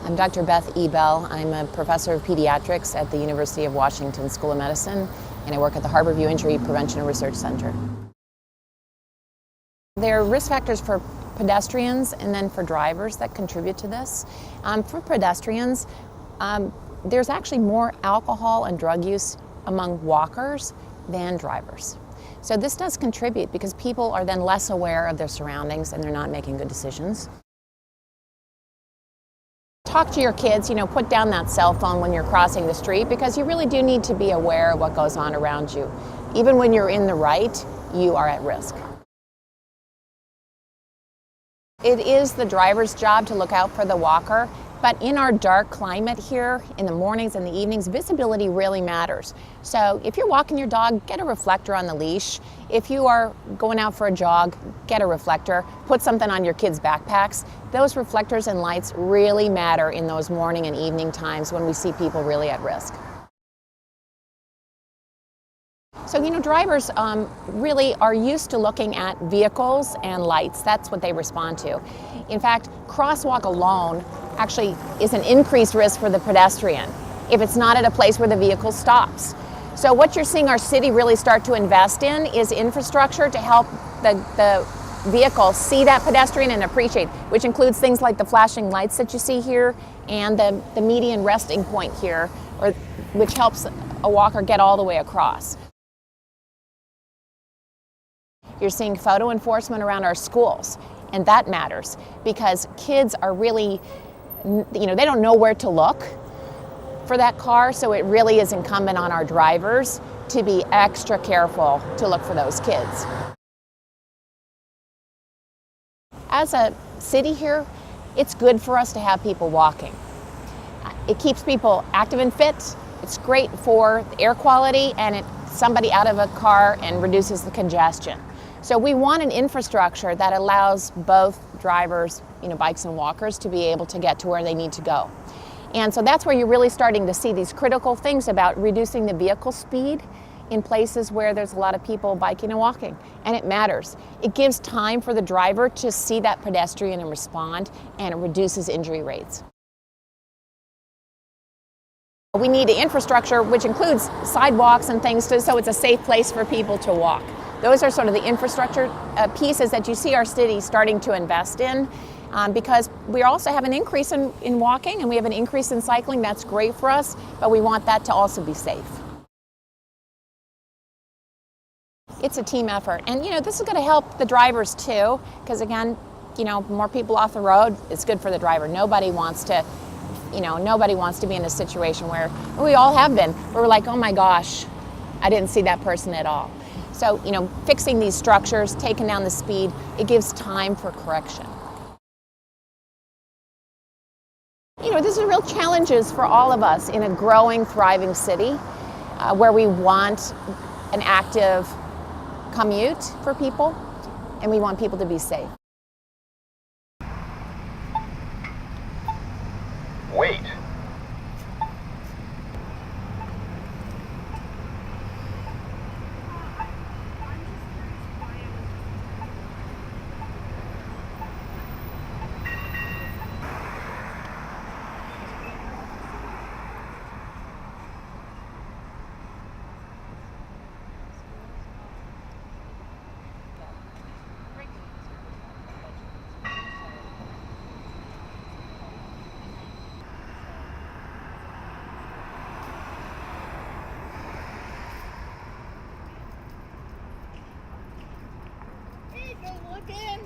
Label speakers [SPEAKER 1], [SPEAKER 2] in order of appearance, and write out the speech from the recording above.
[SPEAKER 1] I'm Dr. Beth Ebel. I'm a professor of pediatrics at the University of Washington School of Medicine, and I work at the Harborview Injury Prevention and Research Center. There are risk factors for pedestrians and then for drivers that contribute to this. For pedestrians, there's actually more alcohol and drug use among walkers than drivers. So this does contribute because people are then less aware of their surroundings and they're not making good decisions. Talk to your kids, put down that cell phone when you're crossing the street because you really do need to be aware of what goes on around you. Even when you're in the right, you are at risk. It is the driver's job to look out for the walker, but in our dark climate here, in the mornings and the evenings, visibility really matters. So if you're walking your dog, get a reflector on the leash. If you are going out for a jog, get a reflector. Put something on your kids' backpacks. Those reflectors and lights really matter in those morning and evening times when we see people really at risk. So, drivers really are used to looking at vehicles and lights. That's what they respond to. In fact, crosswalk alone actually is an increased risk for the pedestrian if it's not at a place where the vehicle stops. So what you're seeing our city really start to invest in is infrastructure to help the vehicle see that pedestrian and appreciate, which includes things like the flashing lights that you see here and the median resting point here, which helps a walker get all the way across. You're seeing photo enforcement around our schools, and that matters because kids are really, they don't know where to look for that car, so it really is incumbent on our drivers to be extra careful to look for those kids. As a city here, it's good for us to have people walking. It keeps people active and fit. It's great for air quality, and it's somebody out of a car and reduces the congestion. So we want an infrastructure that allows both drivers, bikes and walkers to be able to get to where they need to go. And so that's where you're really starting to see these critical things about reducing the vehicle speed in places where there's a lot of people biking and walking. And it matters. It gives time for the driver to see that pedestrian and respond, and it reduces injury rates. We need infrastructure which includes sidewalks and things so it's a safe place for people to walk. Those are sort of the infrastructure pieces that you see our city starting to invest in because we also have an increase in walking and we have an increase in cycling. That's great for us, but we want that to also be safe. It's a team effort, and this is going to help the drivers too, because again, more people off the road, it's good for the driver. Nobody wants to be in a situation where we all have been, where we're like, oh my gosh, I didn't see that person at all. So, fixing these structures, taking down the speed, it gives time for correction. These are real challenges for all of us in a growing, thriving city where we want an active commute for people and we want people to be safe.
[SPEAKER 2] Wait.
[SPEAKER 3] Look at